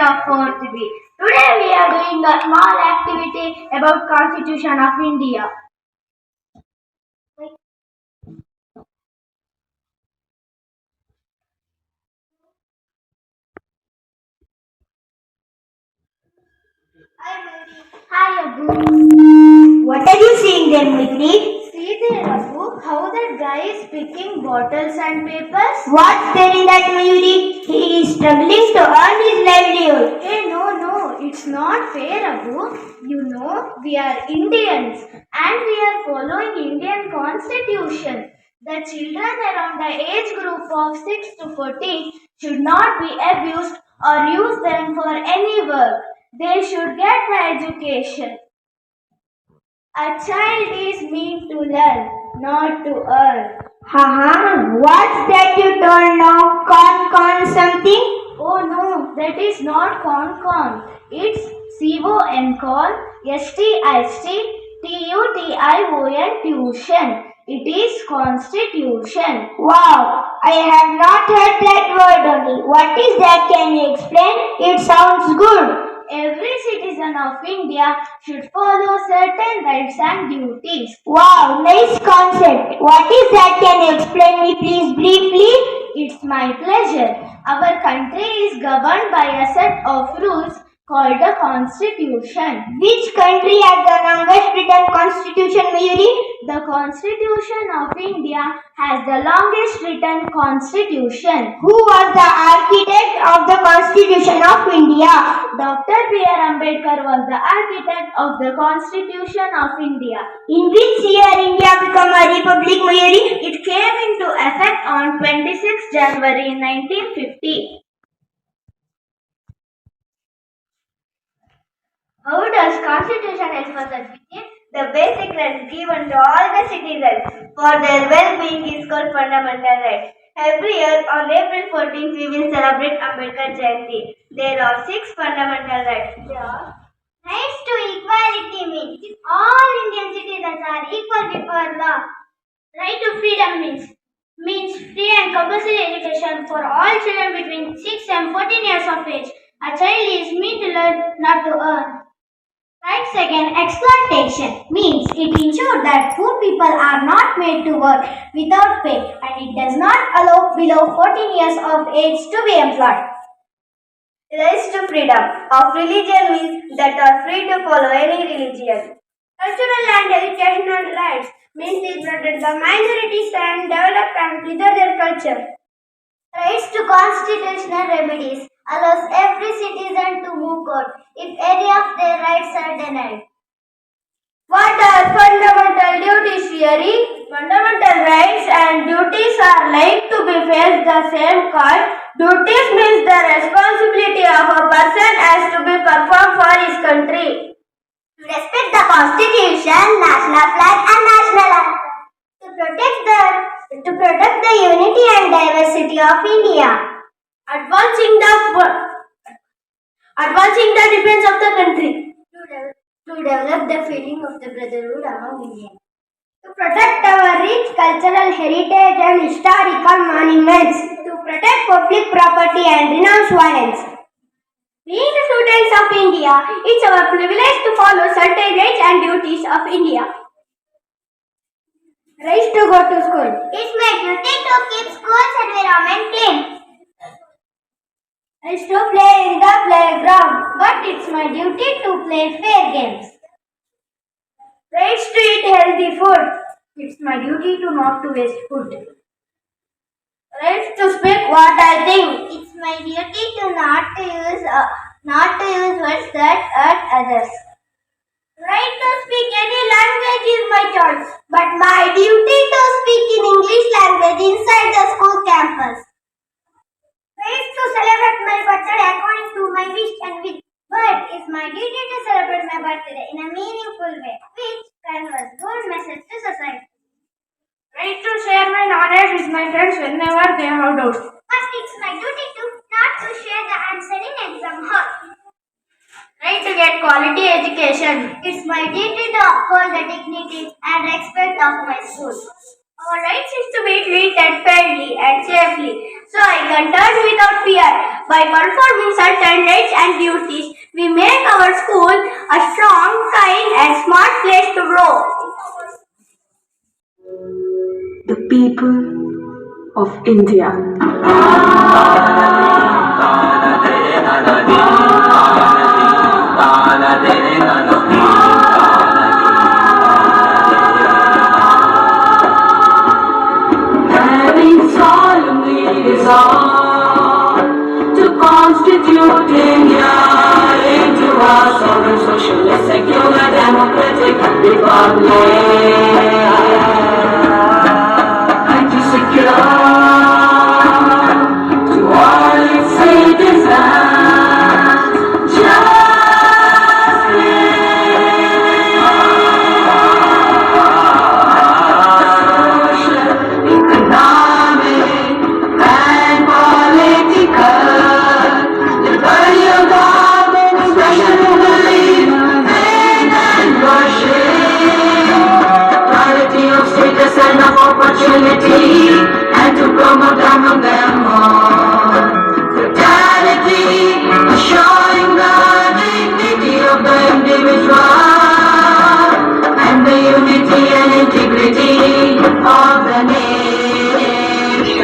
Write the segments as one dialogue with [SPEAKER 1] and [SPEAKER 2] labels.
[SPEAKER 1] of 4th B. Today we are doing a small activity about Constitution of India. Hi Abu.
[SPEAKER 2] What are you seeing there, Mayuri?
[SPEAKER 1] See there Abu, how that guy is picking bottles and papers?
[SPEAKER 2] What's there in that, Mayuri? He is struggling to earn his livelihood.
[SPEAKER 1] Hey, no, it's not fair, Abu. You know, we are Indians and we are following Indian Constitution. The children around the age group of 6 to 14 should not be abused or use them for any work. They should get the education. A child is meant to learn, not to earn.
[SPEAKER 2] Haha, what's that you told now? Con something?
[SPEAKER 1] Oh no, that is not con. It's CON, STIST, tuition. It is constitution.
[SPEAKER 2] Wow, I have not heard that word only. What is that? Can you explain? It sounds good.
[SPEAKER 1] Every citizen of India should follow certain rights and duties.
[SPEAKER 2] Wow, nice concept. What is that? Can you explain me please briefly?
[SPEAKER 1] It's my pleasure. Our country is governed by a set of rules called the Constitution.
[SPEAKER 2] Which country has the longest written constitution, Mayuri?
[SPEAKER 1] The Constitution of India has the longest written constitution.
[SPEAKER 2] Who was the architect of the Constitution of India?
[SPEAKER 1] Dr. B.R. Ambedkar was the architect of the Constitution of India.
[SPEAKER 2] In which year India became a republic, Mayuri?
[SPEAKER 1] It came into effect on 26 January 1950. How does Constitution help us achieve?
[SPEAKER 2] The basic rights given to all the citizens for their well-being is called fundamental rights. Every year on April 14th we will celebrate Ambedkar Jayanti. There are 6 fundamental rights.
[SPEAKER 1] Rights to equality means all Indian citizens are equal before law. Right to freedom means free and compulsory education for all children between 6 and 14 years of age. A child is meant to learn, not to earn. Right, second, exploitation means it ensures that poor people are not made to work without pay and it does not allow below 14 years of age to be employed.
[SPEAKER 2] Rights to freedom of religion means that are free to follow any religion.
[SPEAKER 1] Cultural and educational rights means it protects the minorities and develop and preserve their culture. Rights to constitutional remedies allows every citizen to move court if any of their rights are denied.
[SPEAKER 2] What are fundamental duties, Sherry? Fundamental rights and duties are like to be faced the same cause. Duties means the responsibility of a person has to be performed for his country.
[SPEAKER 1] To respect the constitution, national flag and national anthem. To protect the unity and diversity of India.
[SPEAKER 2] Advancing the defense of the country.
[SPEAKER 1] To develop the feeling of the brotherhood among Indians. To protect our rich cultural heritage and historical monuments.
[SPEAKER 2] To protect public property and renounce violence.
[SPEAKER 1] Being the students of India, it's our privilege to follow certain rights and duties of India.
[SPEAKER 2] Rights to go to school.
[SPEAKER 1] It's my duty to keep school's environment clean.
[SPEAKER 2] Rights to play in the playground.
[SPEAKER 1] But it's my duty to play fair games.
[SPEAKER 2] Rights to eat healthy food. It's my duty to not to waste food. Rights to speak what I think.
[SPEAKER 1] It's my duty to not to use words that hurt others. Right to speak any language is my choice, but my duty to speak in English language inside the school campus. Right to celebrate my birthday according to my wish and with, but it's my duty to celebrate my birthday in a meaningful way, which conveys good message to society.
[SPEAKER 2] Right to share my knowledge with my friends whenever they have doubts.
[SPEAKER 1] But it's my duty to not to share the answer in exam hall.
[SPEAKER 2] Right to get quality education.
[SPEAKER 1] It's my duty to uphold the dignity and respect of my school. Our rights is to be treated fairly and safely, so I can turn without fear. By performing certain rights and duties, we make our school a strong, kind, and smart place to grow.
[SPEAKER 3] The people of India. Having solemnly resolved to constitute India into a sovereign, socialist, secular, democratic republic. And to secure to all its citizens social, economic, and political liberty of government, expression of belief, faith, and worship, equality of status and of opportunity, and to promote among them all fraternity, assuring the dignity of the individual and the unity and integrity of the nation. In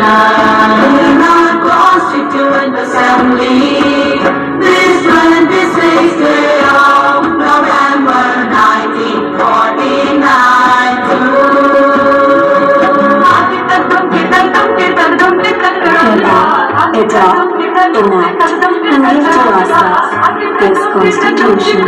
[SPEAKER 3] our Constituent Assembly, this 26th day of November 1949. Adopt, enact, and give to ourselves this Constitution.